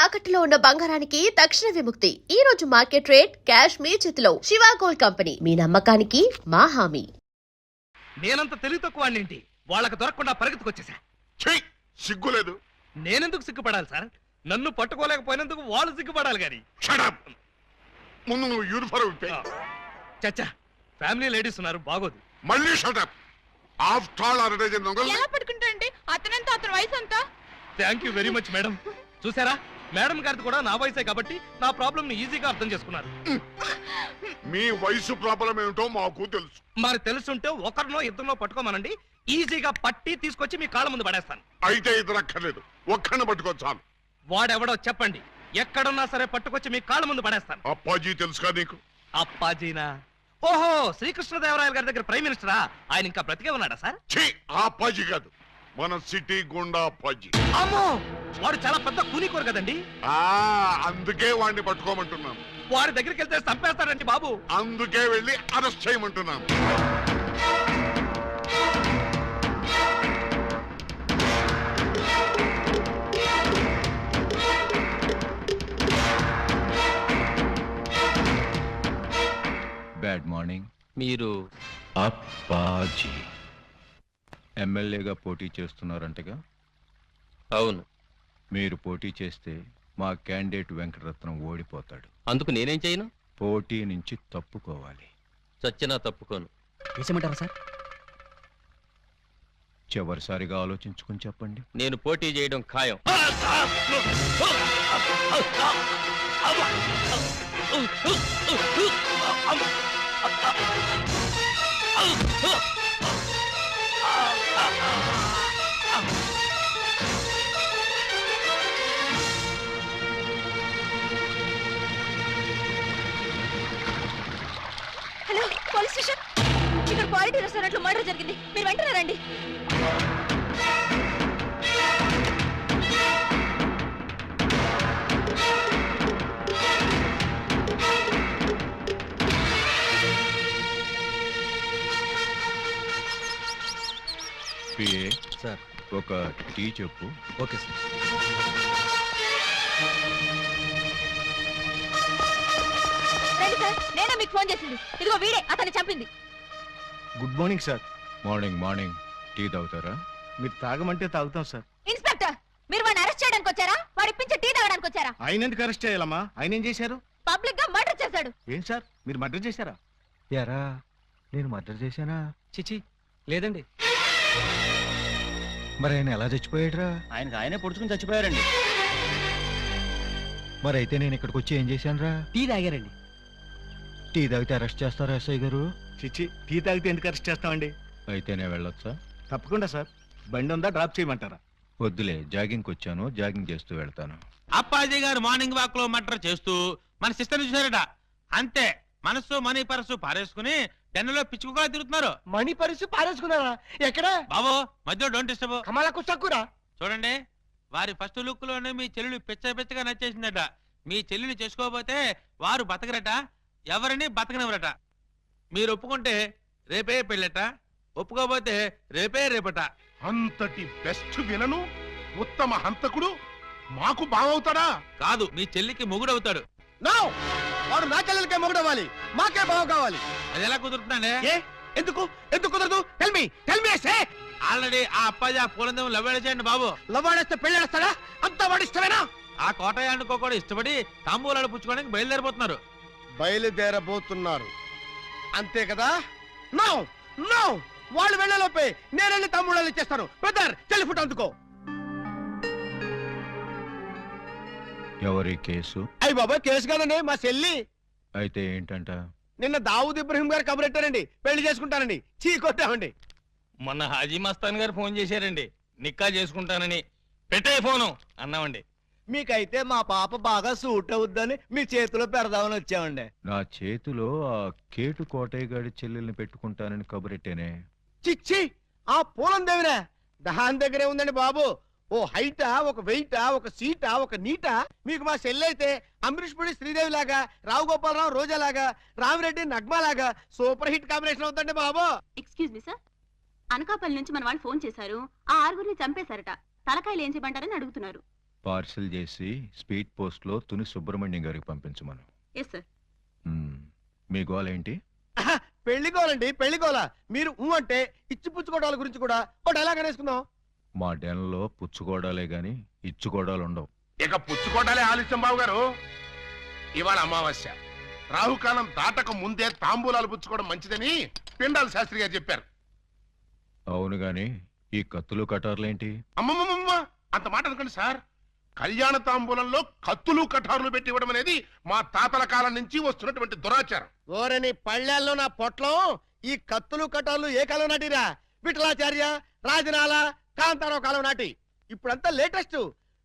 తాకట్టులో ఉన్న బంగారానికి తక్షణ విముక్తి. ఈ రోజు మార్కెట్ రేట్ క్యాష్ మీ చేతిలో. శివ గోల్డ్ కంపెనీ, మీ నమ్మకానికి మా హామీ. నేనంత తెలివి తక్కువ ఏంటి? వాళ్ళకి దొరకకుండా పరిగెత్తుకొచ్చేసా. సిగ్గులేదు. నేనెందుకు సిగ్గుపడాలి సార్? నన్ను పట్టుకోలేకపోయినందుకు వాళ్ళు సిగ్గుపడాలి గాని. ముందు నువ్వు యూనిఫారం ఇప్పే. చచ్చా, ఫ్యామిలీ లేడీస్ ఉన్నారు, బాగోదు. మళ్ళీ షటప్. ఆఫ్టర్ ఆల్ అరడజన్ దొంగలు. ఎలా పట్టుకుంటారండి? అతనంతా అతని వయసు అంతా. Thank you very much madam. చూసారా, మేడం గారిది కూడా నా వయసే కాబట్టి నా ప్రాబ్లం ని ఈజీగా అర్థం చేసుకున్నారు. మీ వయసు ప్రాబ్లం ఏమిటో మాకు తెలుసు. మరి తెలుసుంటే ఒకరినో ఇద్దరినో పట్టుకోమనండి, ఈజీగా పట్టి తీసుకొచ్చి మీ కాళ్ళ ముందు పడేస్తాను. అయితే ఇద్దరు అక్కర్లేదు, ఒక్కడిని పట్టుకోవచ్చాను. వాడెవడో చెప్పండి, ఎక్కడున్నా సరే పట్టుకొచ్చి మీ కాళ్ళ ముందు పడేస్తాను. అప్పాజీ తెలుసుగా నీకు? అప్పాజీనా? ఓహో, శ్రీకృష్ణదేవరాయల గారి దగ్గర ప్రైమ్ మినిస్టరా? ఆయన ఇంకా బ్రతికే ఉన్నాడా సార్? ఆ అప్పాజీ కాదు, మన సిటీ గుండా అప్పాజీ. అమ్మో, వాడు చాలా పెద్ద కూలికోరు కదండి. అందుకే వాడిని పట్టుకోమంటున్నాను. వాడి దగ్గరికి వెళ్తే చంపేస్తాడండి బాబు. అందుకే వెళ్ళి అరెస్ట్ చేయమంటున్నాను. Bad morning. మీరు అప్పాజీ ఎమ్మెల్యేగా పోటీ చేస్తున్నారంటగా? అవును. మీరు పోటీ చేస్తే మా క్యాండిడేట్ వెంకటరత్నం ఓడిపోతాడు. అందుకు నేనేం చేయను? పోటీ నుంచి తప్పుకోవాలి. చచ్చినా తప్పుకోను. వేసేమంటారా సార్? చివరిసారిగా ఆలోచించుకుని చెప్పండి. నేను పోటీ చేయడం ఖాయం. Hello, police station. ఇక్కడ క్వాలిటీ రెస్టారెంట్ లో మర్డర్ జరిగింది, మీరు వెంటనే రండి. PA sir. ఒక టీ చెప్పు. Okay sir. రండి సార్, నేనే మీకు ఫోన్ చేసింది. ఇదిగో వీడే అతన్ని చంపింది. Good morning sir. Morning morning. Tea తాగుతారా? మీరు తాగమంటే తాగుతాం సార్. ఇన్స్పెక్టర్, మీరు వాడిని అరెస్ట్ చేయడానికి వచ్చారా? వాడి ఇప్పించి టీ తాగడానికి వచ్చారా? ఆయన ఎందుకు అరెస్ట్ చేయాలమ్మా? ఆయన ఏం చేశారు? పబ్లిక్ గా మర్డర్ చేశాడు. ఏం సార్, మీరు మర్డర్ చేశారా? యారా, నేను మర్డర్ చేశానా? చిచి, లేదండి. మరి ఆయన ఎలా చచ్చిపోయాడురా? ఆయనకు ఆయనే పొడుచుకుని చచ్చిపోయారండి. మరి అయితే నేను ఇక్కడికి వచ్చి ఏం చేశానురా? టీ తాగారండి. టీ తాగితే అరెస్ట్ చేస్తారా ఎస్ఐ గారు? చిచి, టీ తాగితే ఎందుకు అరెస్ట్ చేస్తామండి? అయితే నేను వెళ్ళొచ్చా? తప్పకుండా సార్. బండి ఉందా, డ్రాప్ చేయమంటారా? వద్దులే, జాగింగ్కి వచ్చాను, జాగింగ్ చేస్తూ వెళ్తాను. అప్పాజీ గారు మార్నింగ్ వాక్ లో మటర్ చేస్తూ మన సిస్టర్ చూసారట. అంతే, మనసు మనీ పరసు పారేసుకుని టెన్నులో పిచ్చుకుగా తిరుగుతున్నారు. మణి పరిస్థితి పారేసుకున్నారా? ఎక్కడ బాబు మధ్యలో డోంట్ డిస్టర్బ్. కమలకు తక్కురా. చూడండి, వారి ఫస్ట్ లుక్ లోనే మీ చెల్లెలు పిచ్చగా నచ్చేసిందట. మీ చెల్లిని చేసుకోకపోతే వారు బతకరట, ఎవరిని బతకనివ్వరట. మీరు ఒప్పుకుంటే రేపే పెళ్ళట, ఒప్పుకోకపోతే రేపట. అంతటి బెస్ట్ విలను ఉత్తమ హంతకుడు మాకు బావవుతాడా? కాదు, మీ చెల్లికి మొగుడవుతాడు. వాడు నా చెల్లెలకే మొగుడవ్వాలి, మాకే బావ కావాలి. అది ఎలా కుదురుతుందండి? ఎందుకు ఎందుకు కుదరదు? ఆల్రెడీ ఆ అప్పాజీ ఆ పూలందేమో లవ్వేళ చేయండి బాబు. లవ్వాడేస్తే పెళ్ళేస్తాడా? అంతా వాడు ఇష్టమేనా? ఆ కోటయానుకో కూడా ఇష్టపడి తాంబూలాలు పుచ్చుకోవడానికి బయలుదేరిపోతున్నారు. బయలుదేరబోతున్నారు అంతే కదా? నో నో, వాళ్ళు వెళ్ళలోపే నేను వెళ్ళి తమ్ముళ్ళు ఇచ్చేస్తాను. బ్రదర్, టెలిఫోన్ అందుకో. ఎవరి కేసు? అయ్యి బాబా, కేసు కాదండి, మా చెల్లి. అయితే ఏంటంట? నిన్న దావూద్ ఇబ్రహీం గారు కబురెట్టారండి, పెళ్లి చేసుకుంటానండి. చీ కొట్టామండి. మొన్న హాజీ మస్తాన్ గారు ఫోన్ చేశారండి, నిక్కా చేసుకుంటానని. పెట్టే ఫోను అన్నామండి. మీకైతే మా పాప బాగా సూట్ అవుద్దని మీ చేతిలో పెడదామని వచ్చామండి. నా చేతిలో ఆ కేటు కోటయ్య గారి చెల్లెల్ని పెట్టుకుంటానని కబురెట్టేనే. చిచ్చి, ఆ పూలం దేవినా? దాని దగ్గరే ఉందండి బాబు. ఓ హైటా, ఒక వెయిటా, ఒక సీటా, ఒక నీటా. మీకు మా చెల్లైతే అమరీష్ పుడి శ్రీదేవి లాగా, రావు గోపాలరావు రోజా లాగా, రామిరెడ్డి నగ్మా లాగా సూపర్ హిట్ కాంబినేషన్ అవుతుందండి బాబు. ఎక్స్క్యూజ్ మీ సార్, అనకాపల్లి నుంచి మన వాళ్ళు ఫోన్ చేశారు. ఆ ఆరుగురిని చంపేశారట. తలకాయలు ఏం చేయమంటారని అడుగుతున్నారు. పార్సిల్ చేసి స్పీడ్ పోస్ట్లో తుని సుబ్రహ్మణ్యం గారికి పంపించమను. Yes sir. మీ గోల్ ఏంటి? పెళ్లికోవాలండి, పెళ్లికోవాలా. మీరు అంటే ఇచ్చిపుచ్చుకోవడాల గురించి కూడా ఓ డైలాగ్ అనేసుకుందాం. మా డెన్లో పుచ్చుకోవడాలే గాని ఇచ్చుకోవడాలు ఉండవు. ఇక పుచ్చుకోటాలే ఆలస్యం బాబు గారు. ఇవాళ అమావాస్య, రాహుకాలం దాటక ముందే తాంబూలాలు పుచ్చుకోవడం మంచిదని పిండాల శాస్త్రి గారు చెప్పారు. అవును గాని ఈ కత్తులు కటార్లేంటి? అమ్మమ్మమ్మ, అంత మాట అనుకోండి సార్. కళ్యాణ తాంబూలంలో కత్తులు కఠారులు పెట్టి ఇవ్వడం అనేది మా తాతల కాలం నుంచి వస్తున్నటువంటి దురాచారం. ఓరని పళ్ళెల్లో నా పొట్లం. ఈ కత్తులు కటాలు ఏ కాలం నాటిరా? విఠలాచార్య, రాజనాల, కాంతారావు కాలం నాటి. ఇప్పుడంతా లేటెస్ట్.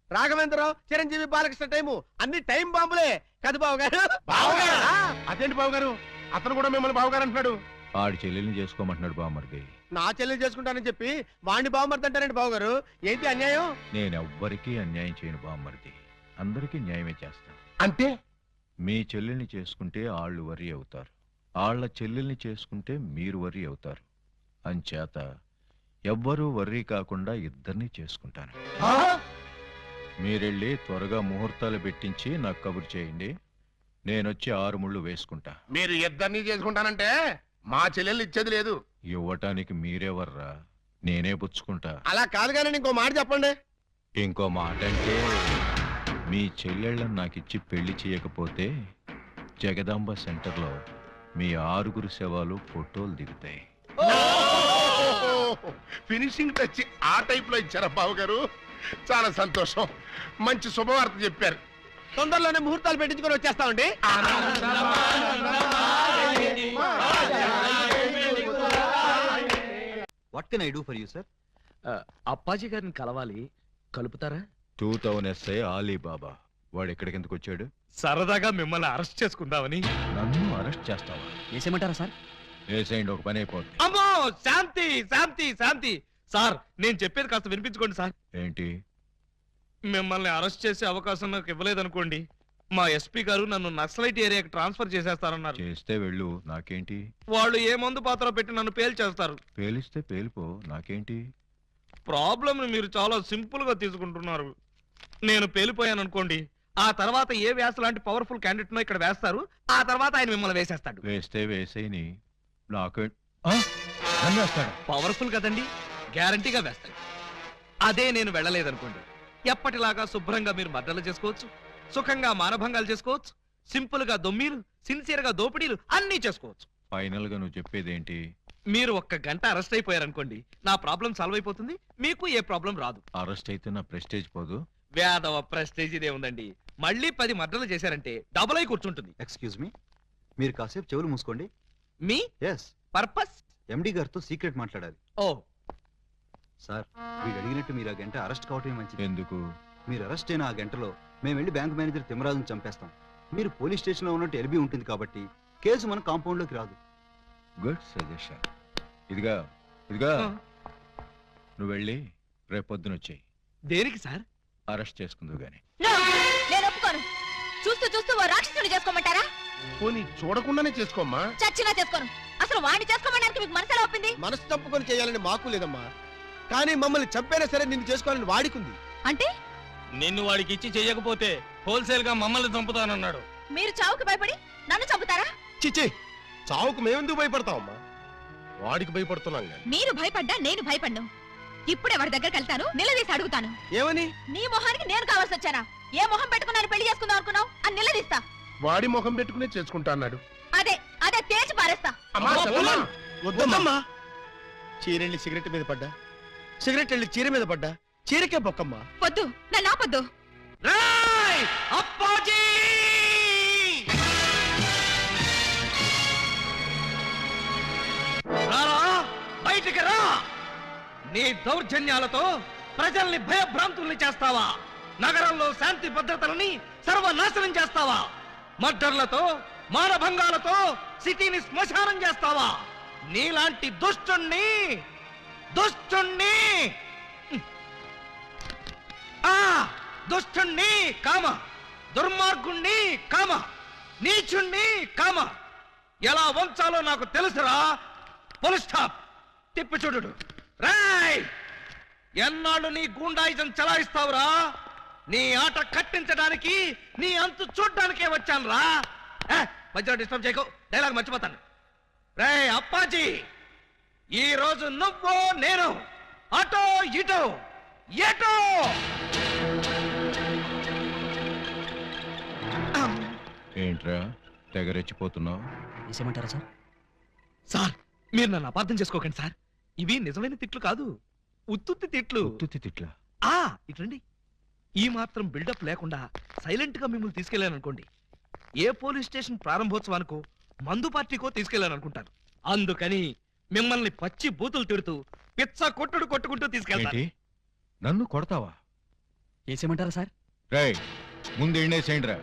రాఘవేంద్రరావు, చిరంజీవి, బాలకృష్ణ టైము అన్ని టైం బాంబులే కదా బాబు గారు. బావగారా? అదేంటి బాబు గారు, అతను కూడా మిమ్మల్ని బావగారు అంటున్నాడు. ఆడి చెల్లెల్ని చేసుకోమంటున్నాడు బామ్మర్ది. నా చెల్లి చేసుకుంటానని చెప్పి వాణ్ణి బాగుమర్దంటారండి బాబు గారు. ఏంటి అన్యాయం? నేనెవ్వరికీ అన్యాయం చేయను బామ్మర్ది, అందరికీ న్యాయమే చేస్తాను. అంటే మీ చెల్లెల్ని చేసుకుంటే ఆళ్ళు వర్రీ అవుతారు, ఆళ్ల చెల్లెల్ని చేసుకుంటే మీరు వర్రీ అవుతారు. అంచేత ఎవ్వరూ వర్రీ కాకుండా ఇద్దరిని చేసుకుంటాను. మీరెళ్ళి త్వరగా ముహూర్తాలు పెట్టించి నాకు కబురు చేయండి. నేనొచ్చి 6 ముళ్ళు వేసుకుంటా. మీరు ఇద్దరిని చేసుకుంటానంటే మా చెల్లెళ్ళు ఇచ్చేది లేదు. ఇవ్వటానికి మీరెవర్రా, నేనే పుచ్చుకుంటా. అలా కాదు కానీ ఇంకో మాట చెప్పండి. ఇంకో మాట అంటే మీ చెల్లెళ్ళని నాకిచ్చి పెళ్లి చేయకపోతే జగదాంబ సెంటర్లో మీ 6 శవాలు ఫోటోలు దిగుతాయి. ఫినిషింగ్ టచ్ ఆ టైప్ లో ఇచ్చారా బాబు గారు? చాలా సంతోషం, మంచి శుభవార్త చెప్పారు. తొందరలోనే ముహూర్తాలు పెట్టించుకొని వచ్చేస్తామండి. What can I do for you sir? Appaji గారిని కలవాలి, కలుపుతారా? 2000 SI ఆలీబాబా వాడు ఎక్కడికి ఎందుకు వచ్చాడు? సరదాగా మిమ్మల్ని అరెస్ట్ చేసుకుందామని. నన్ను అరెస్ట్ చేస్తావా? వేసేయమంటారా సార్? వేసేయండి, ఒక పని అయిపోద్ది. అమ్మో, శాంతి శాంతి శాంతి. సార్, నేను చెప్పేది కాస్త వినిపించుకోండి సార్. ఏంటి? మిమ్మల్ని అరెస్ట్ చేసే అవకాశం నాకు ఇవ్వలేదనుకోండి, మా ఎస్పీ గారు నన్ను నక్సలైట్ ఏరియాకి ట్రాన్స్ఫర్ చేసేస్తారన్నారు. చేస్తే వెళ్ళు, నాకేంటి? వాళ్ళు ఏ మందు పాత్ర పెట్టి నన్ను పేల్చేస్తారు. పేలిస్తే పేలిపో, నాకేంటి? ప్రాబ్లం మీరు చాలా సింపుల్ గా తీసుకుంటున్నారు. నేను పేలిపోయాను అనుకోండి, ఆ తర్వాత ఏ వ్యాస లాంటి పవర్ఫుల్ క్యాండిడేట్ నో ఇక్కడ వేస్తారు, ఆ తర్వాత ఆయన మిమ్మల్ని వేసేస్తాడు. వేస్తే వేసేయని, నాకే నన్ను వేస్తాడు. పవర్ఫుల్ కదండి, గ్యారంటీగా వేస్తాడు. అదే నేను వెళ్ళలేదనుకోండి, ఎప్పటిలాగా శుభ్రంగా మీరు మర్డర్లు చేసుకోవచ్చు, సుఖంగా మానభంగాలు చేసుకోవచ్చు, సింపుల్ గా దొమ్మీలు, సిన్సియర్ గా దోపిడీలు అన్నీ చేసుకోవచ్చు. ఫైనల్ గా నువ్వు చెప్పేదేంటి? మీరు 1 గంట అరెస్ట్ అయిపోయారనుకోండి, నా ప్రాబ్లం సాల్వ్ అయిపోతుంది, మీకు ఏ ప్రాబ్లం రాదు. అరెస్ట్ అయితే నా ప్రెస్టేజ్ పోదు? వేదవ ప్రెస్టేజ్ ఇదే ఉందండి. మళ్ళీ 10 మర్డర్లు చేశారంటే డబుల్ అయి కూర్చుంటుంది. ఎక్స్క్యూజ్ మీ, మీరు కాసేపు చెవులు మూసుకోండి. Me yes, purpose? ఎండి గారితో సీక్రెట్ మాట్లాడాలి. ఓ సార్, వీడు అడిగినట్టు మీరు ఆ గంట అరెస్ట్ కావటమే మంచిది. ఎందుకు? మీరు అరెస్ట్ అయిన ఆ గంటలో మేము వెళ్ళి బ్యాంక్ మేనేజర్ తిమ్మరాజును చంపేస్తాం. మీరు పోలీస్ స్టేషన్ లో ఉన్నట్టు ఎల్బీ ఉంటుంది కాబట్టి కేసు మన కాంపౌండ్ లోకి రాదు. Good suggestion. ఇదిగా ఇదిగా నువ్వు వెళ్ళి రేపొద్దున వచ్చేయి. దేనికి సార్? అరెస్ట్ చేసుకుందు గాని. No, నేను ఒప్పుకోను. చూస్తూ చూస్తూ ఓ రాక్షసుని చేసుకోమంటారా? పోనీ చూడకుండానే చేసుకోమ్మా. చచ్చినా చేసుకోను. అసలు వాడిని చేసుకోమడానికి మీకు మనసు ఎలా ఒప్పింది? మనసు చంపుకొని చేయాలని మాకు లేదమ్మా, కానీ మమ్మల్ని చంపైనా సరే నిన్ను చేసుకోవాలని వాడికుంది. అంటే నిన్ను వాడికి ఇచ్చి చెయ్యకపోతే హోల్సేల్ గా మమ్మల్ని చంపుతానన్నాడు. మీరు చావుకి భయపడి నన్ను చంపుతారా? చిచ్చి, చావుకు మేమెందుకు భయపడతామమ్మా? వాడికి భయపడుతున్నాం. మీరు భయపడ్డా నేను భయపడ్ను. ఇప్పుడే వాడి దగ్గరికి వెళ్తాను, నిలదీసి అడుగుతాను. ఏమని? నీ మొహానికి నేను కావాల్సి వచ్చానా? ఏ మొహం పెట్టుకున్నాను పెళ్లి చేసుకుందాం అనుకున్నావు అని నిలదీస్తా. వాడి ముఖం పెట్టుకునే చేసుకుంటా అన్నాడు. అదే అదే తేల్చి పారేస్తా. అమ్మా, చెల్లమ్మా. వద్దమ్మా. చీరెళ్ళి సిగరెట్ మీద పడ్డా, సిగరెట్ వెళ్ళి చీర మీద పడ్డా, చీరకే బొక్కమ్మా. వద్దు, నన్ను ఆపొద్దు. రేయ్! అప్పాజీ! రారా, బయటికి రా. నీ దౌర్జన్యాలతో ప్రజల్ని భయభ్రాంతుల్ని చేస్తావా? నగరంలో శాంతి భద్రతలని సర్వనాశనం చేస్తావా? మర్డర్లతో, మానభంగాలతో సిటీని శ్మశానం చేస్తావా? నీలాంటి దుష్టుణ్ణి దుష్టుణ్ణి కామ, దుర్మార్గుణ్ణి కామ, నీచుణ్ణి కామ ఎలా వంచాలో నాకు తెలుసురా. Full stop. తిప్పి చూడు. రాయ్, ఎన్నాళ్ళు నీ గూండాయిజం చలాయిస్తావురా? నీ ఆట కట్టించడానికి నీ అంతు చూడ్డానికే వచ్చాను రా. మధ్యలో డిస్టర్బ్ చేయకు, డైలాగ్ మర్చిపోతాను. రే అప్పాజీ, ఈ రోజు నువ్వు నేను అటో ఇటో ఎటో. ఏంట్రా తెగరెచ్చిపోతున్నావు? వేసేయమంటారా సార్? సార్ మీరు నన్ను అపార్థం చేసుకోకండి సార్, ఇవి నిజమైన తిట్లు కాదు, ఉత్తుత్తి తిట్లు. ఉత్తుత్తి తిట్లా? ఇట్లండి. ఈ మాత్రం బిల్డప్ లేకుండా సైలెంట్ గా మిమ్మల్ని తీసుకెళ్లాను అనుకోండి, ఏ పోలీస్ స్టేషన్ ప్రారంభోత్సవానికో మందు పార్టీకో తీసుకెళ్లాను అనుకుంటారు. అందుకని మిమ్మల్ని పచ్చి బూతులు తిడుతూ పిచ్చ కొట్టుడు కొట్టుకుంటూ తీసుకెళ్తాను. ఏంటి, నన్ను కొడతావా? వేసేయమంటారా సార్? రేయ్, ముందు ఎండేసేయండిరా.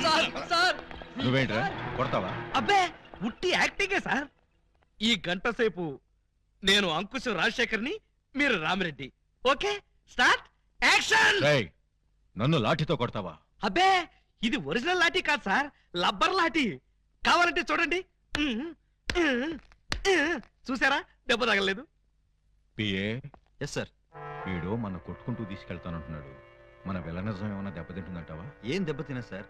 సార్ సార్ నువ్వేంట్రా కొడతావా? అబ్బే ఉట్టి యాక్టింగే సార్. ఈ గంట సేపు నేను అంకుశం రాజశేఖర్ని, మీరు రామిరెడ్డి. Okay, start action. రేయ్, నన్ను లాఠీతో కొడతావా? అబ్బే ఇది ఒరిజినల్ లాఠీ కాదు సార్, లబ్బర్ లాఠీ. కావాలంటే చూడండి. చూసారా, దెబ్బ తగలేదు. PA, yes sir. వీడు మన కొట్టుకుంటూ తీసుకెళ్తానంటున్నాడు. మన విలనిజం ఏమైనా దెబ్బతింటుందంటావా? ఏం దెబ్బతినా సార్,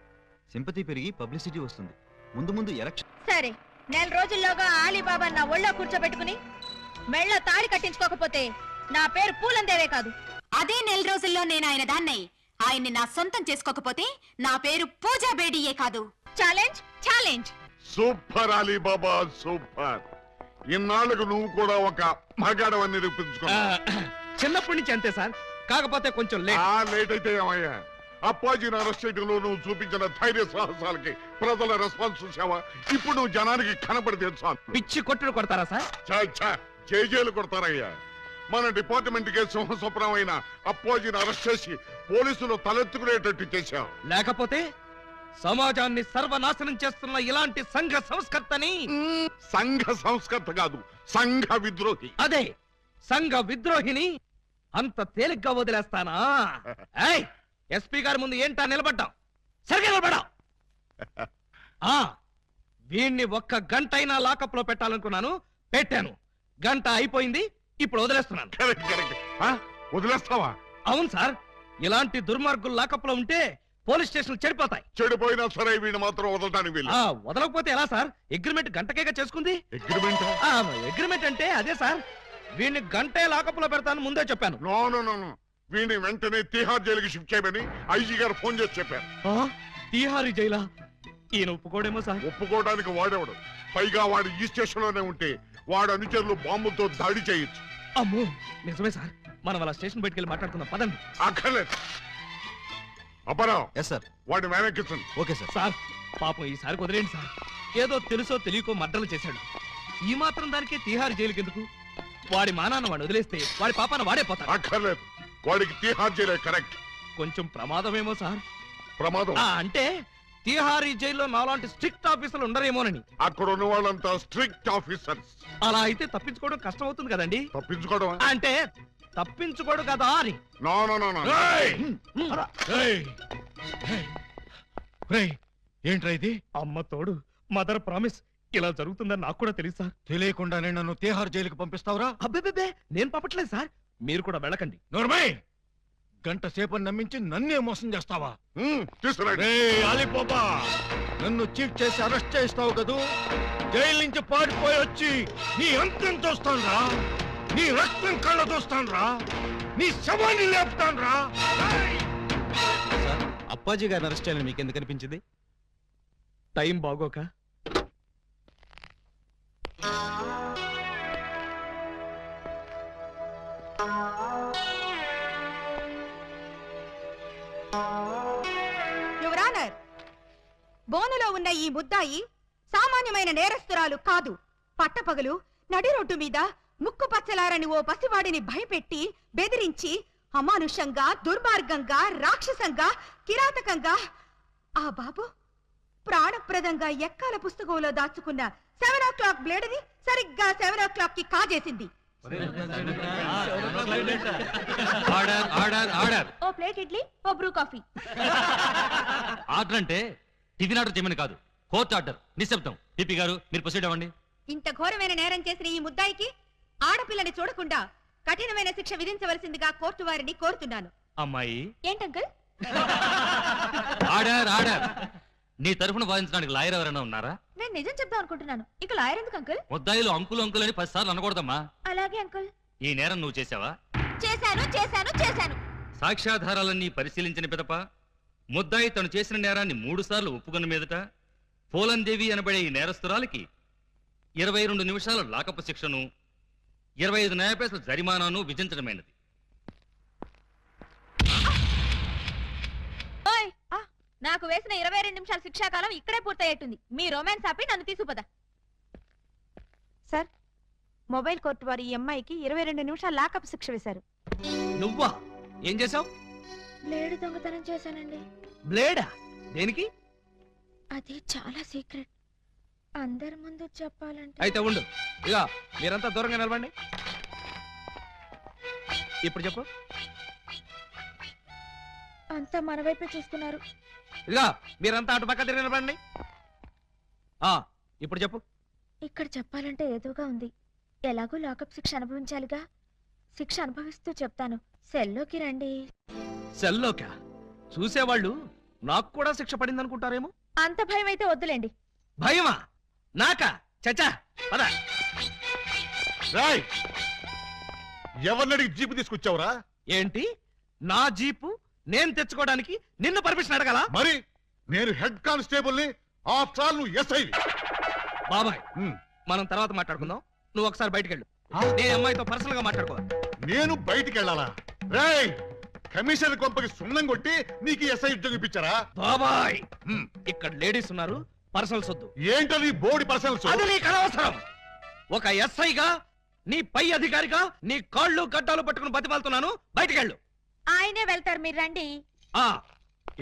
సింపతి పెరిగి పబ్లిసిటీ వస్తుంది. ముందు ముందు ఎలక్షన్. సరే, నెల రోజుల్లోగా ఆలీబాబా నా ఒళ్ళో కూర్చోబెట్టుకుని మెళ్ళ తాడి కట్టించుకోకపోతే నా పేరు పూలందేవే కాదు. అదే నెల రోజుల్లో నేను ఆయన దాన్నై ఆయన్ని నా సొంతం చేసుకోకపోతే నా పేరు పూజా బేడియే కాదు. Challenge challenge. Super Ali Baba super. ఇన్నాళ్ళకు నువ్వు కూడా ఒక మగాడవని నిరూపించుకున్నావు. చిన్నప్పటి నుంచి అంతే సార్, కాకపోతే కొంచెం లేట్. లేట్ అయితే ఏమయ్యా, అప్పాజీని అరెస్ట్ చేయడంలో నువ్వు చూపించిన ధైర్య సాహసాలకి ప్రజల రెస్పాన్స్ చూసావా? ఇప్పుడు నువ్వు జనానికి కనపడితే చాలు. పిచ్చి కొట్టుడు కొడతారా సార్? జైలు కొడతారయ్యా. మన డిపార్ట్మెంట్ కే సింహస్వప్నం అయిన అప్పాజీని అరెస్ట్ చేసి పోలీసులు తలెత్తుకునేటట్టు చేశావు. లేకపోతే సమాజాన్ని సర్వనాశనం చేస్తున్న ఇలాంటి సంఘ సంస్కర్తని. సంఘ సంస్కర్త కాదు, సంఘ విద్రోహి. అదే సంఘ విద్రోహిని అంత తేలిగ్గా వదిలేస్తానా? ఎస్పీ గారి ముందు ఏంటా నిలబడ్డాం? సరిగ్గా నిలబడ్డాం. వీణ్ణి ఒక్క గంట అయినా లాకప్ లో పెట్టాలనుకున్నాను, పెట్టాను. గంట అయిపోయింది, ఇప్పుడు వదిలేస్తున్నాను. వదిలేస్తావా? అవును సార్, ఇలాంటి దుర్మార్గులు లాకప్ లో ఉంటే పోలీస్ స్టేషన్ చెడిపోతాయి. చెడిపోయినా సరే వీడిని మాత్రం వదలడానికి వీలు. వదలకపోతే ఎలా సార్? అగ్రిమెంట్ గంటకేగా చేసుకుంది. అగ్రిమెంట్? అగ్రిమెంట్ అంటే అదే సార్, వీడిని గంటే లాకప్ లో పెడతాను ముందే చెప్పాను. నో, వీడిని వెంటనే తిహార్ జైలుకి షిఫ్ట్ చేయమని ఐజీ గారు ఫోన్ చేసి చెప్పారు. తిహారీ జైలా? ఈయన ఒప్పుకోడేమో సార్. ఒప్పుకోవడానికి వాడేవాడు, పైగా వాడు ఈ స్టేషన్ లోనే ఉంటే వాడు అనుచరులు బాంబులతో దాడి చేయొచ్చు. అమ్మో నిజమే సార్, మనం అలా స్టేషన్ బయటికి వెళ్ళి మాట్లాడుకుందాం పదండి. అక్కర్లేదు. అపరావు, ఎస్ సార్. వాడిని వెనక్కించండి. Okay sir. సార్ పాపం ఈసారి కుదిరేండి సార్, ఏదో తెలుసో తెలియకో మర్డర్లు చేశాడు. ఈ మాత్రం దానికే తిహార్ జైలుకి ఎందుకు? వాడి మానాన్న వాడు వదిలేస్తే వాడి పాపాన వాడే పోతాడు. అక్కర్లేదు, వాడికి తిహార్ జైలే కరెక్ట్. కొంచెం ప్రమాదమేమో సార్. ప్రమాదం అంటే తిహారీ జైల్లో నాలాంటి స్ట్రిక్ట్ ఆఫీసర్లు ఉండరేమోనని. అక్కడ ఉన్న వాళ్ళంతా స్ట్రిక్ట్ ఆఫీసర్స్. అలా అయితే తప్పించుకోవడం కష్టం అవుతుంది కదండి. తప్పించుకోవడం అంటే తప్పించుకోడు కదా అని. నో. ఏంట్రా ఇది? అమ్మ తోడు, మదర్ ప్రామిస్, ఇలా జరుగుతుందని నాకు కూడా తెలుసు సార్. తెలియకుండానే నన్ను తిహార్ జైలుకి పంపిస్తావురా? అబ్బే నేను పంపట్లేదు సార్, మీరు కూడా వెళ్ళకండి. నోర్మై, గంట సేపు నమ్మించి నన్నే మోసం చేస్తావా? తీసుకురండి. అలీబాబా, నన్ను చీట్ చేసి అరెస్ట్ చేస్తావు కదూ? జైలు నుంచి పారిపోయి వచ్చి నీ అంతం చూస్తానురా, నీ రక్తం కళ్ళ చూస్తానురా, నీ శవాన్ని లేపుతానురా. సార్, అప్పాజీ గారిని అరెస్ట్ చేయాలని మీకు ఎందుకు అనిపించింది? టైం బాగోక. యువర్ ఆనర్, బోనులో ఉన్న ఈ ముద్దాయి సామాన్యమైన నేరస్తురాలు కాదు. పట్టపగలు నడి రోడ్డు మీద ముక్కు పచ్చలారని ఓ పసివాడిని భయపెట్టి బెదిరించి అమానుషంగా, దుర్మార్గంగా, రాక్షసంగా, కిరాతకంగా ఆ బాబు ప్రాణప్రదంగా ఎక్కాల పుస్తకంలో దాచుకున్న 7 o'clock బ్లేడ్ని సరిగ్గా 7 o'clock కి కాజేసింది. ఓ ప్లేట్ ఇడ్లీ, ఓ బ్రూ కాఫీ. ఆర్డర్ అంటే టిఫిన్ ఆర్డర్ చేయమని కాదు, కోర్టు ఆర్డర్. నిశ్శబ్దం. పిపి గారు మీరు ప్రొసీడ్ అవ్వండి. ఇంత ఘోరమైన నేరం చేసిన ఈ ముద్దాయికి ఆడపిల్లని చూడకుండా కఠినమైన శిక్ష విధించవలసిందిగా కోర్టు వారిని కోరుతున్నాను. అమ్మాయి ఏంటంకుల్? Order order. నీ తరఫున వాదించడానికి లాయర్ ఎవరైనా ఉన్నారా? నేను నిజం చెప్దాం అనుకుంటున్నాను. ఇక లాయర్ ఎందుకు అంకుల్? ముద్దాయిలు అంకులు అంకులు అని 10 సార్లు అనకూడదమ్మా. అలాగే అంకుల్. ఈ నేరం నువ్వు చేసావా? చేశాను చేశాను చేశాను. సాక్ష్యాధారాలన్నీ పరిశీలించిన పిదప ముద్దాయి తను చేసిన నేరాన్ని 3 సార్లు ఒప్పుకున్న మీదట పోలందేవి అనబడే ఈ నేరస్తురాలికి 22 నిమిషాల లాకపు శిక్షను 25 న్యాయపైసల జరిమానాను విధించడమైనది. ఓయ్, నాకు వేసిన 22 నిమిషాల శిక్షాకాలం ఇక్కడే పూర్తయ్యేట్టుంది. మీ రొమాన్స్ ఆపి నన్ను తీసుకుపదా. సార్, మొబైల్ కోర్టు వారు ఈ అమ్మాయికి 22 నిమిషాలు లాకప్ శిక్ష వేశారు. నువ్వా? ఏం చేసావు? బ్లేడ్ దొంగతనం చేశానండి. బ్లేడా? దేనికి? అది చాలా సీక్రెట్. అందరి ముందు చెప్పాలంటే. అయితే ఉండు, ఇక మీరంతా దూరంగా నిలబండి. ఇప్పుడు చెప్పు. అంతా మన వైపే చూస్తున్నారు. ఇక మీరంతా అటు పక్క తిరిగి నిలబండి. ఇప్పుడు చెప్పు. ఇక్కడ చెప్పాలంటే ఏదోగా ఉంది. ఎలాగో లాకప్ శిక్ష అనుభవించాలిగా. శిక్ష అనుభవిస్తూ చెప్తాను. సెల్లోకి రండి. సెల్లోకా? చూసేవాళ్ళు నాకు కూడా శిక్ష పడింది అనుకుంటారేమో. అంత భయం అయితే వద్దులేండి. భయమా? నాకా? చచ్చా పద. రాయ్, ఎవరినడికి జీపు తీసుకొచ్చావురా? ఏంటి? నా జీపు నేను తెచ్చుకోవడానికి నిన్ను పర్మిషన్ అడగాల? మరి నేను హెడ్ కానిస్టేబుల్ ని, ఆఫ్టర్ ఆల్ నువ్వు ఎస్ఐ. బాబాయ్, మనం తర్వాత మాట్లాడుకుందాం. నువ్వు ఒకసారి బయటికి వెళ్ళు. నేను అమ్మాయితో పర్సనల్ గా మాట్లాడుకోవాలి. నేను బయటికి వెళ్ళాలా? రాయ్, కమిషనర్ కొంపకి సున్నం కొట్టి నీకు ఎస్ఐ ఉద్యోగం ఇప్పించారా? బాబాయ్, ఇక్కడ లేడీస్ ఉన్నారు, పర్సనల్స్ వద్దు. ఏంటో నీ బోర్డు పర్సనల్స్? అది నీకు అనవసరం. ఒక ఎస్ఐగా, నీ పై అధికారిగా నీ కాళ్ళు గడ్డాలు పట్టుకుని బతిమాలుతున్నాను. బయటికి వెళ్ళు. ఆయనే వెళ్తారు, మీరు రండి.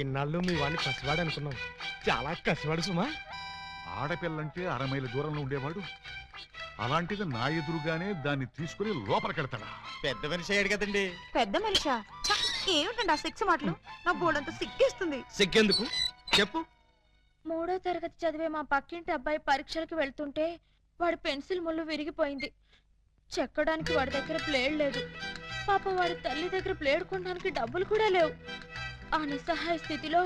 ఇన్నాళ్ళు మీ వాడిని కసివాడు అనుకున్నాం. చాలా కసివాడు సుమా. ఆడపిల్లంటే 6 మైళ్ళ దూరంలో ఉండేవాడు, అలాంటిది నా ఎదురుగానే దాన్ని తీసుకుని లోపలికెడతాడా? పెద్ద మనిషి అయ్యాడు కదండి. పెద్ద మనిషా? ఏమిటండి ఆ శిక్ష మాటలు? నా బోర్డంతా సిగ్గేస్తుంది. సిగ్గెందుకు చెప్పు. 3వ తరగతి చదివే మా పక్కింటి అబ్బాయి పరీక్షలకు వెళ్తుంటే వాడి పెన్సిల్ ముళ్ళు విరిగిపోయింది. చెక్కడానికి వాడి దగ్గర ప్లేడ్ లేదు. పాప వాడి తల్లి దగ్గర ప్లేడ్ కొనడానికి డబ్బులు కూడా లేవు. ఆ నిస్సహాయ స్థితిలో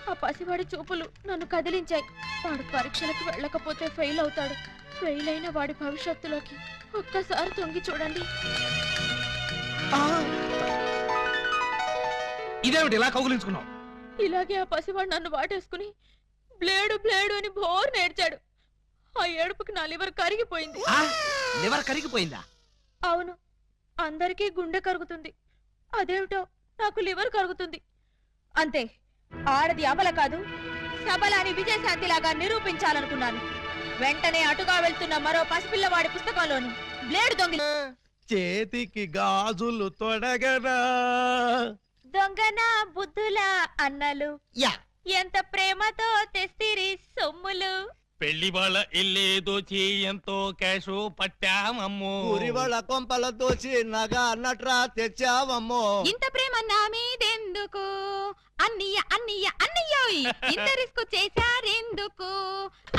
ఆ పసివాడి చూపులు నన్ను కదిలించాయి. వాడు పరీక్షలకు వెళ్ళకపోతే ఫెయిల్ అవుతాడు. ఫెయిల్ అయిన వాడి భవిష్యత్తులోకి ఒక్కసారి తొంగి చూడండి. ఇదేమిటి ఇలా కౌగులించుకున్నావు? ఇలాగే ఆ పసివాడు నన్ను వాటేసుకుని బ్లేడు బ్లేడు అని బోర్ నేర్చాడు. ఆ ఏడుపుకి నా లివర్ కరిగిపోయింది. లివర్ కరిగిపోయిందా? అవును, అందరికీ గుండె కరుగుతుంది. అదేమిటో నాకు లివర్ కరుగుతుంది. అంతే, ఆడది అబల కాదు, సబల అని విజయశాంతిలాగా నిరూపించాలనుకున్నాను. వెంటనే అటుగా వెళ్తున్న మరో పసిపిల్లవాడి పుస్తకంలోని బ్లేడ్ దొంగ. చేతికి గాజులు తొడగరా దొంగన బుద్ధుల అన్నలు ఎంత ప్రేమతో తెస్తిరి సొమ్ములు. పెళ్లి వాళ్ళ ఇల్లే దోచి ఎంతో క్యాషు పట్టామమ్మో. ఊరి వాళ్ళ కొంపల దోచి నగ అన్నట్రా తెచ్చావమ్మో. ఇంత ప్రేమ నా మీదెందుకు అన్నయ్య అన్నయ్య అన్నయ్యోయ్. ఇంత రిస్క్ చేశారెందుకు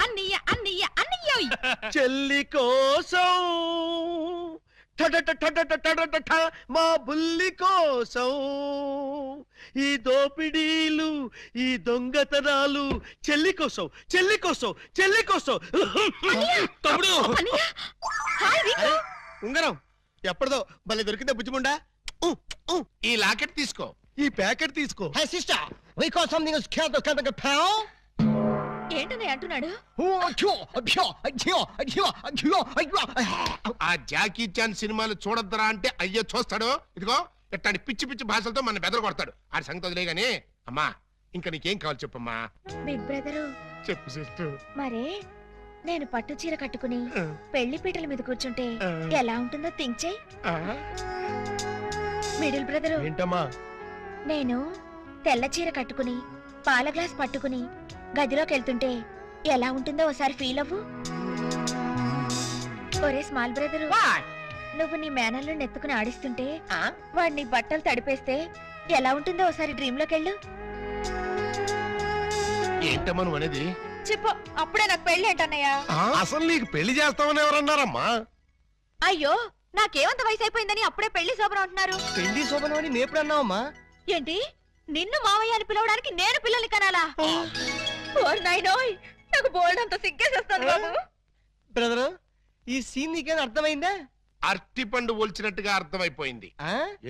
అన్నయ్య అన్నయ్య అన్నయ్యోయ్. చెల్లి కోసం మా బుల్లి కోసం ఈ దోపిడీలు, ఈ దొంగతనాలు చెల్లి కోసం, చెల్లి కోసం, చెల్లి కోసం. తమ్ముడు, ఉంగరం ఎప్పటిదో భలే దొరికిందా బుజ్జిముండా? ఈ లాకెట్ తీసుకో. ఈ ప్యాకెట్ తీసుకో. ఏంటనే అంటున్నాడు? ఆ జాకీ చాన్ సినిమాలు చూడొద్దురా అంటే అయ్యో చూస్తాడు. ఇదిగో ఇట్లాంటి పిచ్చి పిచ్చి భాషలతో మన బెదర కొడతాడు. ఆ సంగతి వదిలే గానీ, అమ్మా ఇంకా నీకేం కావాలి చెప్పమ్మా. బిగ్ బ్రదరు, చెప్పు సిస్టర్. మరే నేను పట్టు చీర కట్టుకుని పెళ్లి పీటల మీద కూర్చుంటే ఎలా ఉంటుందో థింక్ చెయ్. మిడిల్ బ్రదరు, ఏంటమ్మా? నేను తెల్ల చీర కట్టుకుని పాల గ్లాస్ పట్టుకుని గదిలోకి వెళ్తుంటే ఎలా ఉంటుందో ఒకసారి ఫీల్ అవ్వు. ఒరే స్మాల్ బ్రదరు, నువ్వు నీ మేనల్లో నెత్తుకుని ఆడిస్తుంటే వాడిని బట్టలు తడిపేస్తే ఎలా ఉంటుందో ఒకసారి డ్రీమ్ లోకి వెళ్ళు. ఏంటమ్మా నువ్వు అనేది? చెప్పు, అప్పుడే నాకు పెళ్లి ఏంటన్నయ్యా? అసలు నీకు పెళ్లి చేస్తామని ఎవరన్నారమ్మా? అయ్యో, నాకేమంత వయసు అయిపోయిందని అప్పుడే పెళ్లి శోభనం అంటున్నారు. పెళ్లి శోభనం అని నేప్పుడు అన్నావమ్మా? ఏంటి నిన్ను మావయ్య అని పిలవడానికి నేను పిల్లల్ని కనాలా? ఓర్ నాయనోయ్, నాకు బోల్డంత సిగ్గేసేస్తాను బాబు. బ్రదరు, ఈ సీన్ నీకేం అర్థమైందా? అరటిపండు ఒలిచినట్టుగా అర్థమైపోయింది.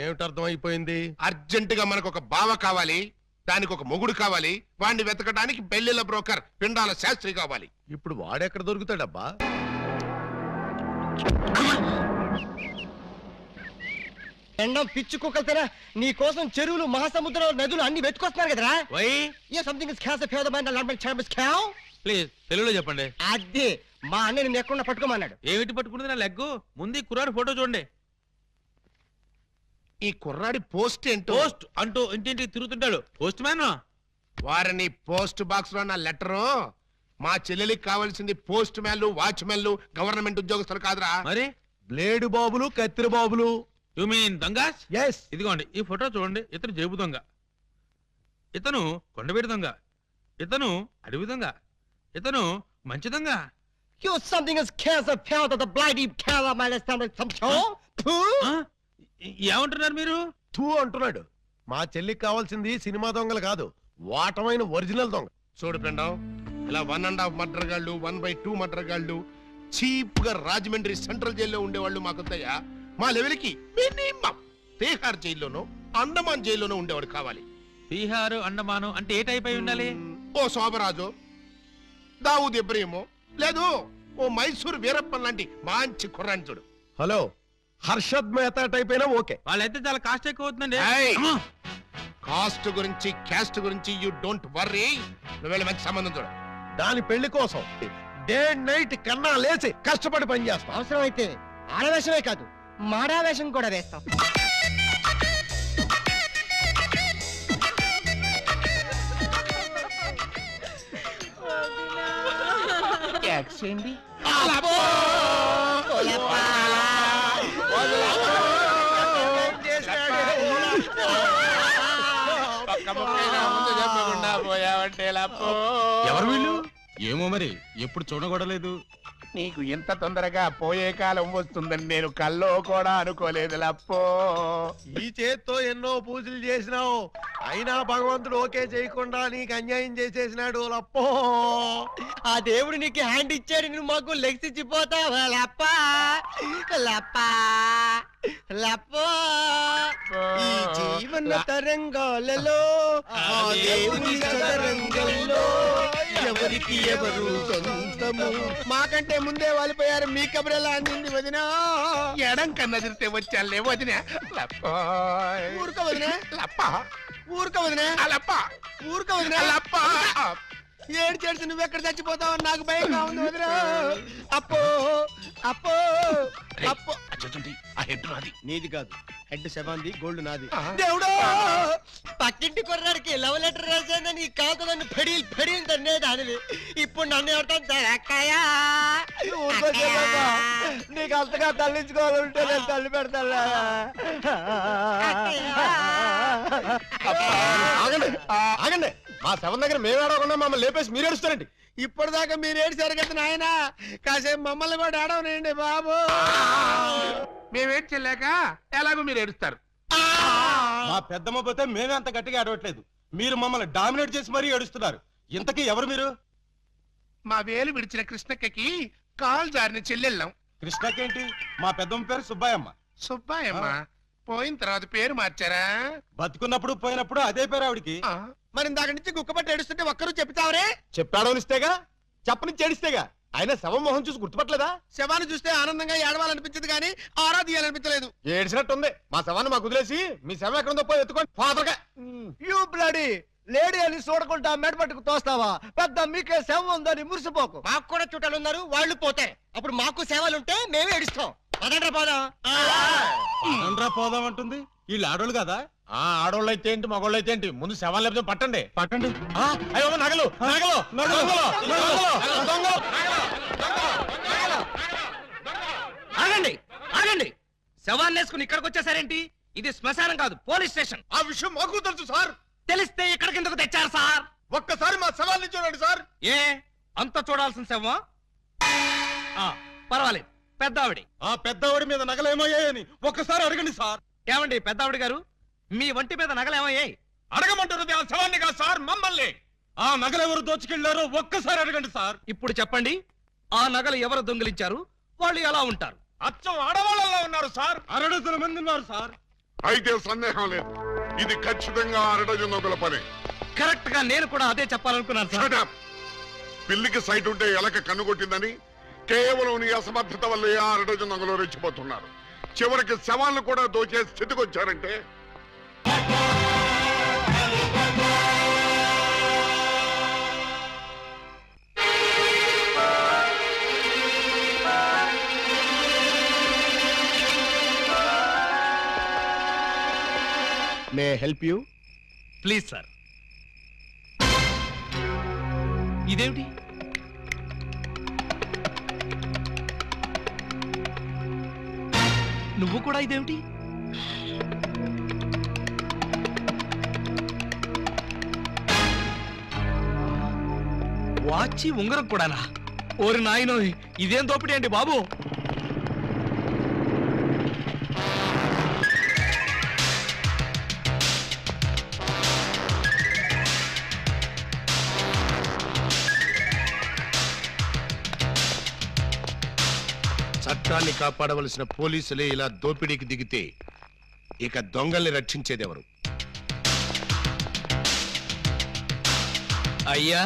ఏమిటి అర్థమైపోయింది? అర్జెంట్ గా మనకు ఒక బావ కావాలి, దానికి ఒక మొగుడు కావాలి, వాడిని వెతకడానికి పెళ్లిళ్ళ బ్రోకర్ పిండాల శాస్త్రి కావాలి. ఇప్పుడు వాడెక్కడ దొరుకుతాడబ్బా? ఎండం పిచ్చి కుక్కలతేనా నీ కోసం చెరువులు, మహాసముద్రం, నదులు అన్ని వెతుకొస్తున్నారు కదరా. Why something is cans of the please తెలుగులో చెప్పండి. అదే మా అన్న నిన్ను ఎక్కడ పట్టుకోమన్నాడు. ఏమిటి పట్టుకుంటుంది నా లెగ్గు? ముందు ఈ కుర్రాడు ఫోటో చూడండి. ఈ కుర్రాడి పోస్ట్ ఏంటో. పోస్ట్ అంటూ ఇంటింటికి తిరుగుతుంటాడు. Postman. వారిని పోస్ట్ బాక్స్ లో నా లెటరు. మా చెల్లెలికి కావాల్సింది పోస్ట్ మ్యాన్లు, వాచ్మెన్లు, గవర్నమెంట్ ఉద్యోగస్తులు కాదురా. మరి బ్లేడు బాబులు, కత్తిరి బాబులు. యు మీన్ దొంగస్? ఎస్. ఇదిగోండి ఈ ఫోటో చూడండి. ఇతను జేబు దొంగ, ఇతను కొండవీడి దొంగ, ఇతను అడవి దొంగ, ఇతను మంచి దొంగ. Something is cans of the bloody cow of my ఏమంటున్నారు మీరు? తూ అంటున్నాడు. మా చెల్లికి కావాల్సింది సినిమా దొంగలు కాదు, వాటమైన ఒరిజినల్ దొంగ. చూడు పిండం, ఇలా 1.5 మర్డర్ గాళ్ళు, 1/2 మర్డర్ గాళ్ళు చీప్ గా రాజమండ్రి సెంట్రల్ జైల్లో ఉండేవాళ్ళు మాకొద్దయ్యా. మా లెవెల్కి మినిమం తీహార్ జైల్లోనో, అండమాన్ జైల్లోనో ఉండేవాడు కావాలి. బీహారు, అండమాను అంటే ఏ టైప్ అయి ఉండాలి? ఓ శోభరాజు, దావూద్ ఇబ్రహీమో, లేదు ఓ మైసూర్ వీరప్పన్ లాంటి మంచి కుర్రాన్ని చూడు. హలో, హర్షద్ మెహతా టైప్ అయినా ఓకే. వాళ్ళైతే చాలా కాస్ట్ ఎక్కువ అవుతుందండి. కాస్ట్ గురించి, క్యాస్ట్ గురించి యూ డోంట్ వర్రీ. నువ్వు వెళ్ళి మంచి సంబంధం చూడు. దాని పెళ్లి కోసం డే నైట్ కన్నా లేచి కష్టపడి పని చేస్తాం. అవసరం అయితే ఆడవేషమే కాదు, మాడావేషం కూడా వేస్తాం. ఎవరు వీళ్ళు? ఏమో మరి, ఎప్పుడు చూడకూడలేదు. నీకు ఇంత తొందరగా పోయే కాలం వస్తుందని నేను కల్లో కూడా అనుకోలేదు లప్పో. ఈ చేత్తో ఎన్నో పూజలు చేసినావు, అయినా భగవంతుడు ఓకే చేయకుండా నీకు అన్యాయం చేసేసినాడు లప్పో. ఆ దేవుడు నీకు హ్యాండ్ ఇచ్చాడు, నువ్వు మాకు లెగ్స్ ఇచ్చిపోతావా లప్పా లప్పా లప్పో. ఈ జీవన తరంగాలలో ఆ దేవుని చదరంగంలో ఎవరికి ఎవరు సొంతము. మాకంటే ముందే వాలిపోయారు, మీ కబురెలా అందింది వదినా? ఎడం కన్నా తిరితే వచ్చాలే వదిన. ఊరుక వదినా, లప్ప ఊరుక వదినా, లప్ప ఊరుక వదినా. లప్ప. ఏడ్చేడ్చి నువ్వెక్కడ చచ్చిపోతావు నాకు భయంగా ఉంది వదినా. అప్పో అప్పో అప్పో. ఆ హెడ్ నాది. నీది కాదు, హెడ్ శవాంది, గోల్డ్ నాది. ఆ. దేవుడు, పక్కింటి కుర్రాడికి లవ్ లెటర్ రాశానని కాదు నన్ను ఫెడీల్ ఫెడీల్ తన్నే దానివి. ఇప్పుడు నన్ను ఎవరితో నీకు అంతగా తల్లించుకోవాలంటే నేను తల్లి పెడతా. ఆగండి ఆగండి, మా శవం దగ్గర మేము ఏడవకుండా మమ్మల్ని లేపేసి మీరు ఏడుస్తారండి. ఇప్పటిదాకా మీరు ఏడిసారు కదా నాయన, కాసేపు మమ్మల్ని కూడా ఏడవనండి బాబు. మేమేం చెల్లాక ఎలాగో మీరు ఏడుస్తారు. మా పెద్దమ్మ పోతే మేమే అంత గట్టిగా ఏడవట్లేదు, మీరు మమ్మల్ని డామినేట్ చేసి మరీ ఏడుస్తున్నారు. ఇంతకీ ఎవరు మీరు? మా వేలు విడిచిన కృష్ణక్కకి కాల్ జారిన చెల్లెళ్ళం. కృష్ణకేంటి? మా పెద్దమ్మ పేరు సుబ్బాయమ్మ. సుబ్బాయమ్మ పోయిన తర్వాత పేరు మార్చారా? బతుకున్నప్పుడు పోయినప్పుడు అదే పేరు ఆవిడికి. ఆ, మరి ఇందాక నుంచి గుక్కపట్టి ఏడుస్తుంటే ఒక్కరు చెప్తావరే? చెప్పాడనిస్తేగా, చెప్పని ఏడిస్తేగా. ఆయన శవం మొహం చూసి గుర్తుపట్టలేదా? శవాన్ని చూస్తే ఆనందంగా ఏడవాలనిపించదు కానీ ఆరా తీయాలనిపించలేదు. ఏడిసినట్టుంది. మా శవాన్ని మాకు వదిలేసి మీ శవం ఎక్కడుందో పోయి ఎత్తుకోండి ఫాదర్గా. యూ బ్లడీ లేడీ అని చూడకుండా మెడపట్టుకు తోస్తావా? పెద్ద మీకే సేవ ఉందని మురిసిపోకు. మాకు కూడా చుట్టాలు ఉన్నారు, వాళ్ళు పోతే అప్పుడు మాకు సేవలుంటే మేమే ఏడుస్తాం. పదండ్రా పోదాం. పదండ్రా పోదాం అంటుంది. వీళ్ళు ఆడోళ్ళు కదా? ఆడోళ్ళు అయితే ఏంటి, మగోళ్ళు అయితే ఏంటి, ముందు శవాలు లేకపోతే పట్టండి పట్టండి. అయ్యో నగలు నగలు నగలు. ఆగండి ఆగండి, శవాన్ని వేసుకుని ఇక్కడికి వచ్చేసారేంటి? ఇది శ్మశానం కాదు, పోలీస్ స్టేషన్. ఆ విషయం మాకు తెలుసు సార్. తెలిస్తే ఇక్కడికి ఎందుకు తెచ్చారు సార్? ఒక్కసారి మా శవాన్ని చూడండి సార్. ఏ అంత చూడాల్సిన శవం? పర్వాలేదు, పెద్దావిడి. ఆ పెద్దవాడి మీద నగలేమయ్యాయని ఒక్కసారి అడగండి సార్. ఏమండి పెద్దావిడి గారు, మీ వంటి మీద నగలేమయ్యాయి? అడగమంటున్నది ఆ శవాన్ని కాదు సార్, మమ్మల్ని. ఆ నగలెవరు దోచుకెళ్లారో ఒక్కసారి అడగండి సార్. ఇప్పుడు చెప్పండి, ఆ నగలు ఎవరు దొంగిలించారు, వాళ్ళు ఎలా ఉంటారు? అచ్చం ఆడవాళ్ళలో ఉన్నారు సార్, 6 మంది ఉన్నారు సార్. అయితే సందేహం లేదు, ఇది ఖచ్చితంగా 6 డజన్ దొంగల పని. కరెక్ట్ గా నేను కూడా అదే చెప్పాలనుకున్నాను సార్. Shut up. పిల్లికి సైట్ ఉంటే ఎలక కన్నుకొట్టిందని కేవలం నీ అసమర్థత వల్ల 6 డజన్ దొంగలు రెచ్చిపోతున్నారు. చివరికి శవాలను కూడా దోచే స్థితికి వచ్చారంటే may help you? Please sir. ఇదేమిటి? నువ్వు కూడా ఇదేమిటి? వాచి ఉంగరం కూడానా? ఓరి నాయనో, ఇదేం దోపిడీ అండి బాబు. చట్టాన్ని కాపాడవలసిన పోలీసులే ఇలా దోపిడీకి దిగితే ఇక దొంగల్ని రక్షించేదెవరు? అయ్యా,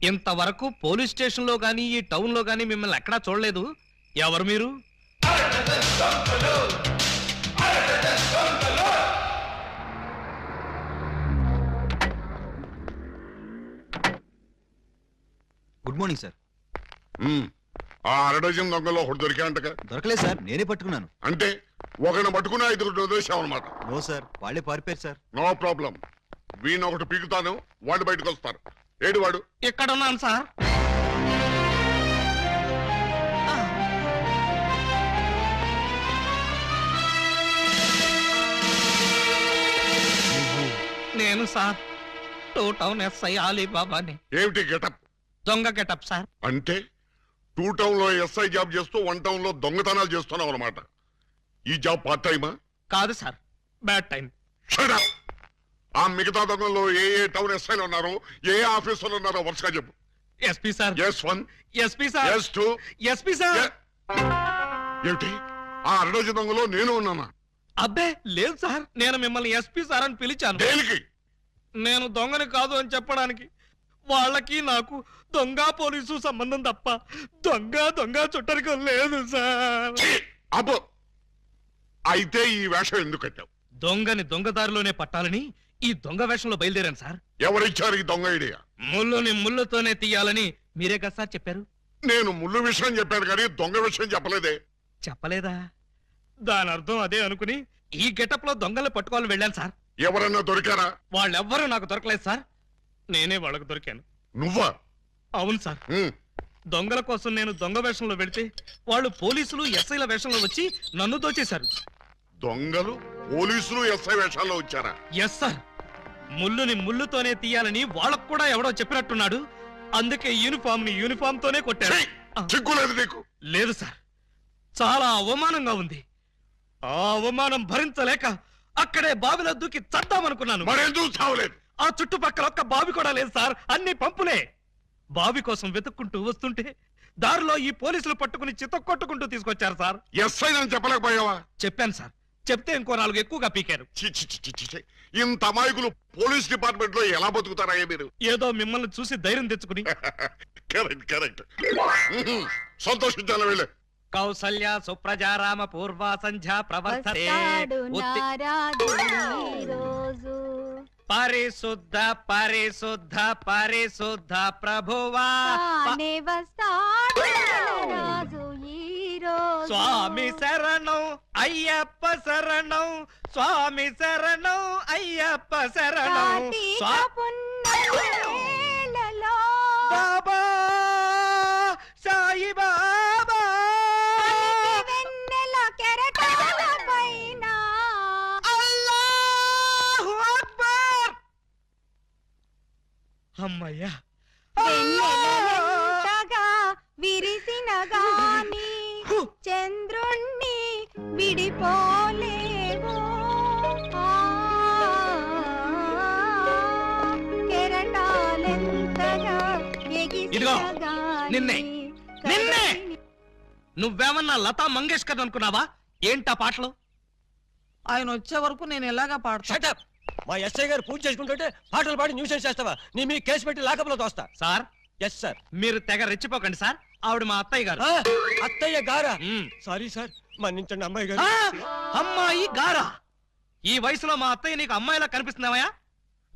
ఇంతవరకు పోలీస్ స్టేషన్ లో గానీ ఈ టౌన్ లో గానీ మిమ్మల్ని ఎక్కడా చూడలేదు. ఎవరు మీరు? Good morning sir. ఆ 6 డజన్ దొంగల్లో ఒకటి దొరికాయంటగా? దొరకలేదు సార్, నేనే పట్టుకున్నాను. అంటే ఒకరిని పట్టుకుని 5 వదిలేసామన్నమాట. నో సార్, వాళ్ళే పారిపోయారు సార్. నో ప్రాబ్లం, వీణ్ ఒకటి పీకుతాను, వాళ్ళు బయటకు వస్తారు. ఏడు వాడు? ఇక్కడ ఉన్నాను సార్. నేను సార్, 2 టౌన్ ఎస్ఐ అలీబాబాని. ఏమిటి గెటప్? దొంగ గెటప్ సార్. అంటే 2 టౌన్ లో ఎస్ఐ జాబ్ చేస్తూ 1 టౌన్ లో దొంగతనాలు చేస్తున్నావు అనమాట. ఈ జాబ్ పార్ట్ టైమా? కాదు sir, bad time. Shut up! ఆ మిగతా దొంగల్లో ఏ టౌన్ ఎస్ఐలు ఉన్నారో, ఏ ఆఫీసులు ఉన్నారో వరుసగా చెప్పు. SP sir. S1, SP sir. S2, SP sir. ఏమిటి ఆ 6 డజన్ దొంగలో నేను ఉన్నానా? అబ్బే లేదు సార్, నేను మిమ్మల్ని ఎస్పీ సార్ అని పిలిచాను. దేనికి? నేను దొంగని కాదు అని చెప్పడానికి. వాళ్ళకి నాకు దొంగ పోలీసు సంబంధం తప్ప దొంగ చుట్టరికం లేదు సార్. అబ్బో, అయితే ఈ వేషం ఎందుకు కట్టావు? దొంగని దొంగదారిలోనే పట్టాలని ఈ దొంగ వేషంలో బయలుదేరాను సార్. ఎవరిచ్చారు ఈ దొంగ ఐడియా? ముళ్ళుని ముళ్ళుతోనే తీయాలని మీరే కదా సార్ చెప్పారు. నేను ముళ్ళు విషయం చెప్పాను కానీ దొంగ విషయం చెప్పలేదే. చెప్పలేదా? దాని అర్థం అదే అనుకుని ఈ గెటప్ లో దొంగలు పట్టుకోవాలని వెళ్ళాను సార్. ఎవరన్నా దొరికారా? వాళ్ళెవ్వరూ నాకు దొరకలేదు సార్, నేనే వాళ్ళకు దొరికాను. నువ్వా? అవును సార్. దొంగల కోసం నేను దొంగ వేషంలో వెళితే వాళ్ళు పోలీసులు ఎస్ఐల వేషంలో వచ్చి నన్ను దోచేశారు. దొంగలు పోలీసులు ఎస్ఐ వేషాల్లో వచ్చారా? Yes sir. ముళ్ళుని ముళ్ళుతోనే తీయాలని వాళ్ళకు కూడా ఎవడో చెప్పినట్టున్నాడు. అందుకే యూనిఫామ్ తోనే కొట్టారు. చిక్కులేదు నీకు? లేదు సార్, చాలా అవమానంగా ఉంది. ఆ అవమానం భరించలేక అక్కడే బావిలో దూకి చద్దామనుకున్నాను. మరెందుకు చావలేదు? ఆ చుట్టుపక్కల ఒక్క బావి కూడా లేదు సార్, అన్ని పంపులే. బావి కోసం వెతుక్కుంటూ వస్తుంటే దారిలో ఈ పోలీసులు పట్టుకుని చితక్కొట్టుకుంటూ తీసుకొచ్చారు సార్. ఎస్ఐ అని చెప్పలేకపోయావా? చెప్పాను సార్, చెప్తే ఇంకో 4 ఎక్కువగా పీకారు. ఇంత అమాయకులు పోలీస్ డిపార్ట్మెంట్ లో ఎలా బతుకుతారయ్యా మీరు? ఏదో మిమ్మల్ని చూసి ధైర్యం తెచ్చుకుని. కరెక్ట్. సంతోషించాలి వెళ్ళే. కౌసల్య సుప్రజారామ పూర్వ సంధ్యా ప్రవర్తతే. పరిశుద్ధ పరిశుద్ధ పరిశుద్ధ ప్రభువా స్వామి శరణం అయ్యప్ప శరణం, స్వామి శరణం అయ్యప్ప శరణం. బాబా సాయి బాబా అల్లాహు అక్బర్. అమ్మయ్యా, విరిసిన గాని చంద్రుణ్ణి విడిపోలేవో. ఇదిగో నిన్నే నిన్నే నువ్వేమన్నా లతా మంగేష్కర్ అనుకున్నావా? ఏంటా పాటలు? ఆయన వచ్చే వరకు నేను ఎలాగా పాడతా? మా ఎస్ఐ గారు పూజ చేసుకుంటుంటే పాటలు పాడి న్యూసెన్స్ చేస్తావా? నీ మీ కేసు పెట్టి లాకప్లో తోస్తా. Sir, yes sir. మీరు తెగ రెచ్చిపోకండి సార్. ఆవిడ మా అత్తయ్య గారు. అత్తయ్య గారా? సారీ సార్, మన్నించండి అమ్మాయి గారు. అమ్మాయి గారా? ఈ వయసులో మా అత్తయ్య నీకు అమ్మాయిలా కనిపిస్తున్నావా?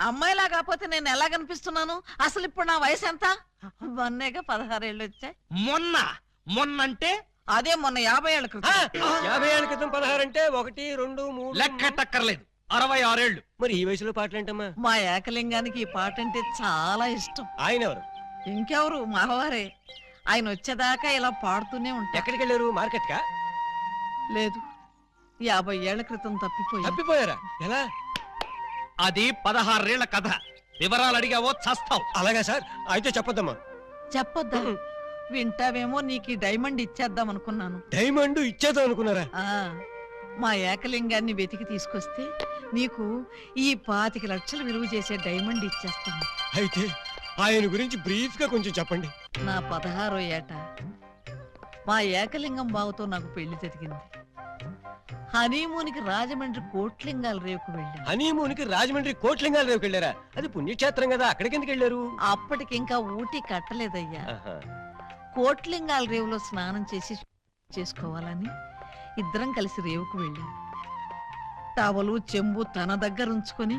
అమ్మాయిలా కాకపోతే నేను ఎలా కనిపిస్తున్నాను? అసలు ఇప్పుడు నా వయసు ఎంత? మొన్నేగా 16 ఏళ్ళు వచ్చాయి. మొన్నంటే అదే మొన్న 50 ఏళ్ళ క్రితం. 50 ఏళ్ళ క్రితం 16 అంటే 1, 2, 3 లెక్కటక్కర్లేదు. 66 ఏళ్ళు. మరి ఈ వయసులో పాటలు ఏంటమ్మా? మా ఏకలింగానికి ఈ పాట అంటే చాలా ఇష్టం. ఆయన ఎవరు? ఇంకెవరు, మావారే. ఆయన వచ్చేదాకా ఇలా పాడుతూనే ఉంటా. ఎక్కడికి వెళ్ళారు? మార్కెట్ కా? లేదు, 50 ఏళ్ల క్రితం తప్పిపోయారా? ఎలా? అది 16 ఏళ్ల కథ. వివరాలు అడిగావో చస్తావు. అలాగా సార్, అయితే చెప్పొద్దమ్మా. చెప్పొద్దా? వింటావేమో, నీకు ఈ డైమండ్ ఇచ్చేద్దాం అనుకున్నాను. డైమండ్ ఇచ్చేద్దాం అనుకున్నారా? మా ఏకలింగాన్ని వెతికి తీసుకొస్తే నీకు ఈ 25 లక్షలు విలువ చేసే డైమండ్ ఇచ్చేస్తాను. అయితే ఆయన గురించి బ్రీఫ్ గా కొంచెం చెప్పండి. నా 16వ ఏట మా ఏకలింగం బావతో నాకు పెళ్లి జరిగింది. హనీమూన్కి రాజమండ్రి కోట్లింగాల రేవుకు వెళ్ళాను. హనీమూన్కి రాజమండ్రి కోట్లింగాల రేవుకి వెళ్ళారా? అది పుణ్యక్షేత్రం కదా, అక్కడికి ఎందుకు వెళ్ళారు? అప్పటికింకా ఊటీ కట్టలేదయ్యా. కోట్లింగాల రేవులో స్నానం చేసుకోవాలని ఇద్దరం కలిసి రేవుకు వెళ్ళాం. టవలు చెంబు తన దగ్గర ఉంచుకొని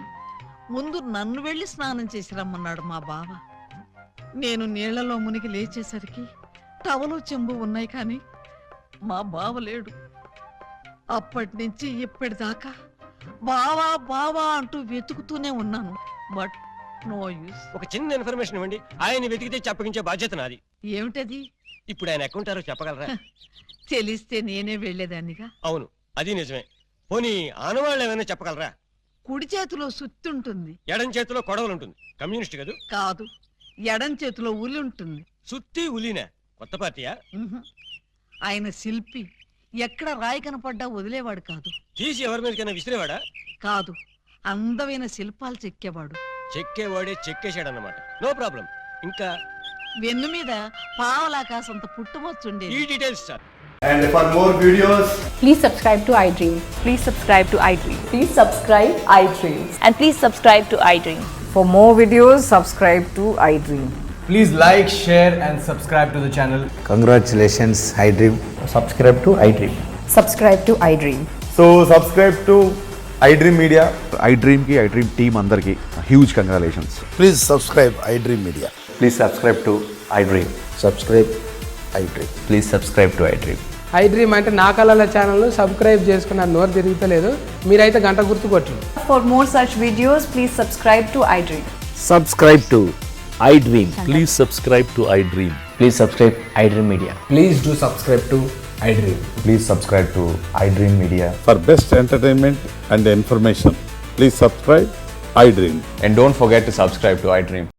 ముందు నన్ను వెళ్ళి స్నానం చేసి రమ్మన్నాడు మా బావ. నేను నీళ్లలో మునిగి లేచేసరికి టవలు చెంబు ఉన్నాయి, కానీ మా బావ లేడు. అప్పటి నుంచి ఇప్పటిదాకా బావా బావా అంటూ వెతుకుతూనే ఉన్నాను. But no use. ఒక చిన్న ఇన్ఫర్మేషన్ ఇవ్వండి, ఆయన వెతికితే చెప్పగించే బాధ్యత నాది. ఏమిటది? ఇప్పుడు ఆయన ఎక్కడుంటారో చెప్పగలరా? తెలిస్తే నేనే వెళ్లేదాన్నిగా. అవును, అది నిజమే. పోనీ ఆనవాళ్ళు ఏమైనా చెప్పగలరా? కుడి చేతిలో సుత్తుంటుంది, ఎడం చేతిలో కొడవలు ఉంటుంది. కమ్యూనిస్ట్ కదూ? కాదు, ఎడం చేతిలో ఉలి ఉంటుంది. సుత్తి ఉలినా? కొత్త పార్టీయా? ఆయన శిల్పి. ఎక్కడ రాయి కనపడ్డా వదిలేవాడు కాదు. తీసి ఎవరి మీదకైనా విసిరేవాడా? కాదు, అందమైన శిల్పాలు చెక్కేవాడు. చెక్కేవాడే చెక్కేశాడన్నమాట. No problem. ఇంకా వెన్ను మీద పావలాకాశంత పుట్టుమొచ్చుండే. ఈ details sir. And for more videos, please subscribe to iDream. please subscribe to iDream. Please subscribe iDream. And please subscribe to iDream. For more videos, subscribe to iDream. Please like, share and subscribe to the channel. Congratulations, iDream. Subscribe to iDream. Subscribe to iDream. So subscribe to iDream Media. iDream ki iDream team andarki huge congratulations. Please subscribe iDream Media. Please subscribe to iDream. Subscribe iDream. Please subscribe to iDream. iDream అంటే నా కళల channel subscribe చేసుకున్న నోరు తిరుగుతలేదు. మీరైతే గంట గుర్తు కొట్టండి. For more such videos, please subscribe to iDream. Subscribe to iDream. Please subscribe to iDream. Please subscribe iDream Media. Please do subscribe to iDream. Please subscribe to iDream Media. For best entertainment and information, please subscribe iDream. And don't forget to subscribe to iDream.